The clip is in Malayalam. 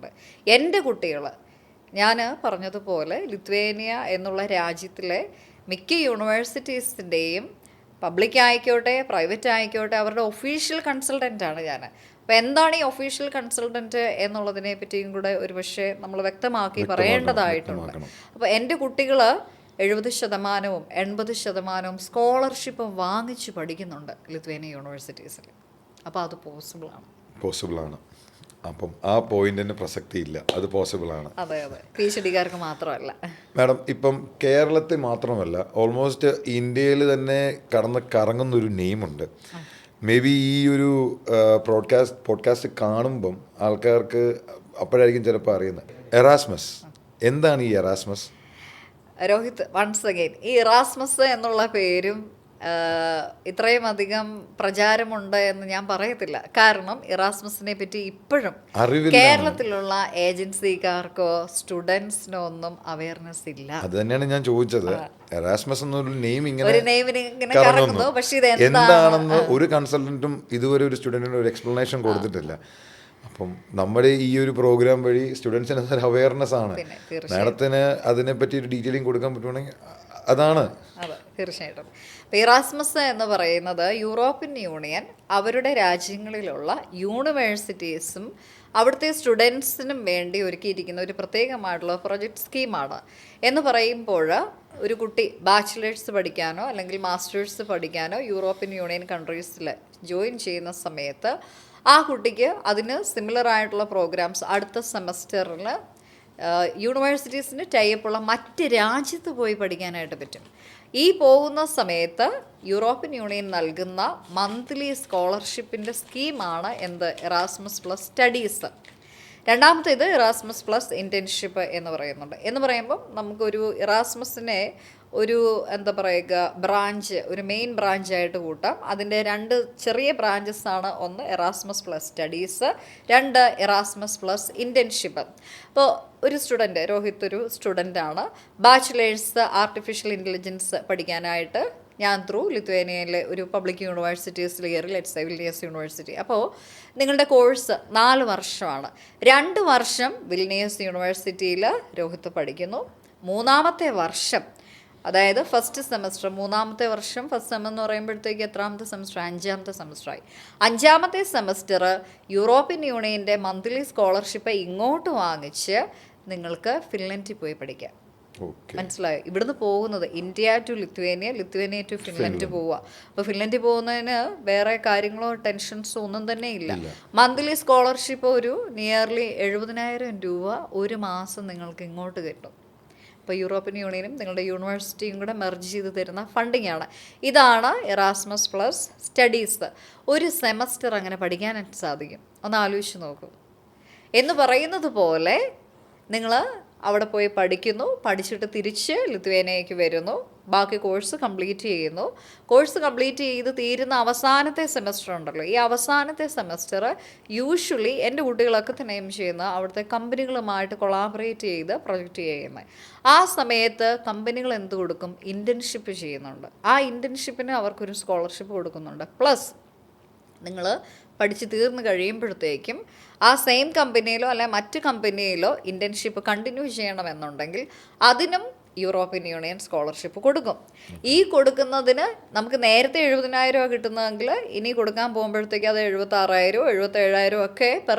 പഠിക്കുന്നുണ്ട്. എൻ്റെ കുട്ടികൾ, ഞാൻ പറഞ്ഞതുപോലെ ലിത്വേനിയ എന്നുള്ള രാജ്യത്തിലെ മിക്ക യൂണിവേഴ്സിറ്റീസിൻ്റെയും പബ്ലിക് ആയിക്കോട്ടെ പ്രൈവറ്റ് ആയിക്കോട്ടെ അവരുടെ ഒഫീഷ്യൽ കൺസൾട്ടൻ്റാണ് ഞാൻ. അപ്പോൾ എന്താണ് ഈ ഒഫീഷ്യൽ കൺസൾട്ടൻറ്റ് എന്നുള്ളതിനെ പറ്റിയും കൂടെ ഒരു പക്ഷേ നമ്മൾ വ്യക്തമാക്കി പറയേണ്ടതായിട്ടുണ്ട്. അപ്പോൾ എൻ്റെ കുട്ടികൾ 70% 80% സ്കോളർഷിപ്പ് വാങ്ങിച്ച് പഠിക്കുന്നുണ്ട് ലിത്വേനിയ യൂണിവേഴ്സിറ്റീസിൽ. അപ്പോൾ അത് പോസിബിളാണ്. അപ്പം ആ പോയിന്റിന് പ്രസക്തിയില്ല, അത് പോസിബിളാണ്. അതെ, PhD-കാർക്ക് മാത്രമല്ല മാഡം. ഇപ്പം കേരളത്തിൽ മാത്രമല്ല, ഓൾമോസ്റ്റ് ഇന്ത്യയിൽ തന്നെ കറങ്ങുന്നൊരു നെയിമുണ്ട്. മേ ബി ഈ ഒരു പോഡ്കാസ്റ്റ് കാണുമ്പം ആൾക്കാർക്ക് അപ്പോഴായിരിക്കും ചിലപ്പോൾ അറിയുന്നത്. എറാസ്മസ്, എന്താണ് ഈ എറാസ്മസ്? രോഹിത്, വൺസ് അഗെയിൻ ഈ ഇറാസ്മസ് എന്നുള്ള പേരും ഇത്രയും അധികം പ്രചാരമുണ്ട് എന്ന് ഞാൻ പറയത്തില്ല. കാരണം ഇറാസ്മസിനെ പറ്റി ഇപ്പോഴും കേരളത്തിലുള്ള ഏജൻസിക്കാർക്കോ സ്റ്റുഡൻസിനോ ഒന്നും അവയർനെസ് ഇല്ല. അത് തന്നെയാണ് ഞാൻ ചോദിച്ചത്. എറാസ്മസ് എന്നൊരു നെയിം ഒരു നെയിമിന് ഇങ്ങനെ കറങ്ങുന്നു, പക്ഷെ ഇത് എന്താണെന്ന് ഒരു കൺസൾട്ടന്റും ഇതുവരെ ഒരു സ്റ്റുഡന്റിന് ഒരു എക്സ്പ്ലനേഷൻ കൊടുത്തിട്ടില്ല. അപ്പം നമ്മുടെ ഈ ഒരു പ്രോഗ്രാം വഴി സ്റ്റുഡൻസിന് ഒരു അവയർനെസ് ആണ്. മാഡത്തിന് അതിനെപ്പറ്റി ഒരു ഡീറ്റെയിലിംഗ് കൊടുക്കാൻ പറ്റുവാണെങ്കിൽ അതാണ്. അതെ, തീർച്ചയായിട്ടും. ഇറാസ്മസ് എന്ന് പറയുന്നത് യൂറോപ്യൻ യൂണിയൻ അവരുടെ രാജ്യങ്ങളിലുള്ള യൂണിവേഴ്സിറ്റീസും അവിടുത്തെ സ്റ്റുഡൻസിനും വേണ്ടി ഒരുക്കിയിരിക്കുന്ന ഒരു പ്രത്യേകമായിട്ടുള്ള പ്രൊജക്റ്റ് സ്കീമാണ്. എന്ന് പറയുമ്പോൾ ഒരു കുട്ടി ബാച്ചിലേഴ്സ് പഠിക്കാനോ അല്ലെങ്കിൽ മാസ്റ്റേഴ്സ് പഠിക്കാനോ യൂറോപ്യൻ യൂണിയൻ കൺട്രീസിൽ ജോയിൻ ചെയ്യുന്ന സമയത്ത് ആ കുട്ടിക്ക് അതിന് സിമിലർ ആയിട്ടുള്ള പ്രോഗ്രാംസ് അടുത്ത സെമസ്റ്ററിൽ യൂണിവേഴ്സിറ്റീസിന് ടൈപ്പുള്ള മറ്റ് രാജ്യത്ത് പോയി പഠിക്കാനായിട്ട് പറ്റും. ഈ പോകുന്ന സമയത്ത് യൂറോപ്യൻ യൂണിയൻ നൽകുന്ന മന്ത്ലി സ്കോളർഷിപ്പിൻ്റെ സ്കീമാണ് എറാസ്മസ് പ്ലസ് സ്റ്റഡീസ്. രണ്ടാമത്തേത് ഇറാസ്മസ് പ്ലസ് ഇൻറ്റേൺഷിപ്പ് എന്ന് പറയുന്നുണ്ട്. എന്ന് പറയുമ്പം നമുക്കൊരു ഇറാസ്മസിനെ ഒരു ബ്രാഞ്ച്, ഒരു മെയിൻ ബ്രാഞ്ചായിട്ട് കൂട്ടാം. അതിൻ്റെ 2 ചെറിയ ബ്രാഞ്ചസ് ആണ്. ഒന്ന് Erasmus plus studies, 2 Erasmus plus internship. അപ്പോൾ ഒരു സ്റ്റുഡൻറ്റ്, രോഹിത് ഒരു സ്റ്റുഡൻ്റാണ്. ബാച്ചിലേഴ്സ് ആർട്ടിഫിഷ്യൽ ഇൻ്റലിജൻസ് പഠിക്കാനായിട്ട് ഞാൻ ത്രൂ ലിത്വേനിയയിലെ ഒരു പബ്ലിക് യൂണിവേഴ്സിറ്റീസിൽ കയറി, ലെറ്റ്സ് സേ വിൽനിയസ് യൂണിവേഴ്സിറ്റി. അപ്പോൾ നിങ്ങളുടെ കോഴ്സ് 4 വർഷമാണ്. 2 വർഷം വിൽനിയസ് യൂണിവേഴ്സിറ്റിയിൽ രോഹിത് പഠിക്കുന്നു. 3-ാമത്തെ വർഷം, അതായത് ഫസ്റ്റ് സെമസ്റ്റർ, 3-ാമത്തെ വർഷം ഫസ്റ്റ് സെം എന്ന് പറയുമ്പോഴത്തേക്ക് എത്രാമത്തെ സെമസ്റ്റർ? 5-ാമത്തെ സെമസ്റ്ററായി. 5-ാമത്തെ സെമസ്റ്റർ യൂറോപ്യൻ യൂണിയൻ്റെ മന്ത്ലി സ്കോളർഷിപ്പ് ഇങ്ങോട്ട് വാങ്ങിച്ച് നിങ്ങൾക്ക് ഫിൻലൻഡിൽ പോയി പഠിക്കാം. മനസ്സിലായോ? ഇവിടുന്ന് പോകുന്നത് India to Lithuania, Lithuania to Finland പോവുക. അപ്പോൾ ഫിൻലൻഡിൽ പോകുന്നതിന് വേറെ കാര്യങ്ങളോ ടെൻഷൻസോ ഒന്നും തന്നെ ഇല്ല. മന്ത്ലി സ്കോളർഷിപ്പ് ഒരു നിയർലി 70,000 രൂപ ഒരു മാസം നിങ്ങൾക്ക് ഇങ്ങോട്ട് കിട്ടും. ഇപ്പോൾ യൂറോപ്യൻ യൂണിയനും നിങ്ങളുടെ യൂണിവേഴ്സിറ്റിയും കൂടെ മെർജ് ചെയ്ത് തരുന്ന ഫണ്ടിങ് ആണ്. ഇതാണ് എറാസ്മസ് പ്ലസ് സ്റ്റഡീസ്. ഒരു സെമസ്റ്റർ അങ്ങനെ പഠിക്കാനായിട്ട് സാധിക്കും. ഒന്ന് ആലോചിച്ച് നോക്കൂ. എന്ന് പറയുന്നത് പോലെ നിങ്ങൾ അവിടെ പോയി പഠിക്കുന്നു, പഠിച്ചിട്ട് തിരിച്ച് ലിത്വേനിയയ്ക്ക് വരുന്നു, ബാക്കി കോഴ്സ് കംപ്ലീറ്റ് ചെയ്യുന്നു. കോഴ്സ് കംപ്ലീറ്റ് ചെയ്ത് തീരുന്ന അവസാനത്തെ സെമസ്റ്റർ ഉണ്ടല്ലോ, ഈ അവസാനത്തെ സെമസ്റ്റർ യൂഷ്വലി എൻ്റെ കുട്ടികളൊക്കെ തന്നെ ചെയ്യുന്ന അവിടുത്തെ കമ്പനികളുമായിട്ട് കൊളാബറേറ്റ് ചെയ്ത് പ്രൊജക്റ്റ് ചെയ്യുന്നത്. ആ സമയത്ത് കമ്പനികൾ എന്ത് കൊടുക്കും? ഇൻറ്റേൺഷിപ്പ് ചെയ്യുന്നുണ്ട്. ആ ഇൻറ്റേൺഷിപ്പിന് അവർക്കൊരു സ്കോളർഷിപ്പ് കൊടുക്കുന്നുണ്ട്. പ്ലസ് നിങ്ങൾ പഠിച്ച് തീർന്ന് കഴിയുമ്പോഴത്തേക്കും ആ സെയിം കമ്പനിയിലോ അല്ലെ മറ്റ് കമ്പനിയിലോ ഇൻറ്റേൺഷിപ്പ് കണ്ടിന്യൂ ചെയ്യണമെന്നുണ്ടെങ്കിൽ അതിനും യൂറോപ്യൻ യൂണിയൻ സ്കോളർഷിപ്പ് കൊടുക്കും. ഈ കൊടുക്കുന്നതിന് നമുക്ക് നേരത്തെ 70,000 കിട്ടുന്നതെങ്കിൽ ഇനി കൊടുക്കാൻ പോകുമ്പോഴത്തേക്ക് അത് 76,000 77,000 ഒക്കെ പെർ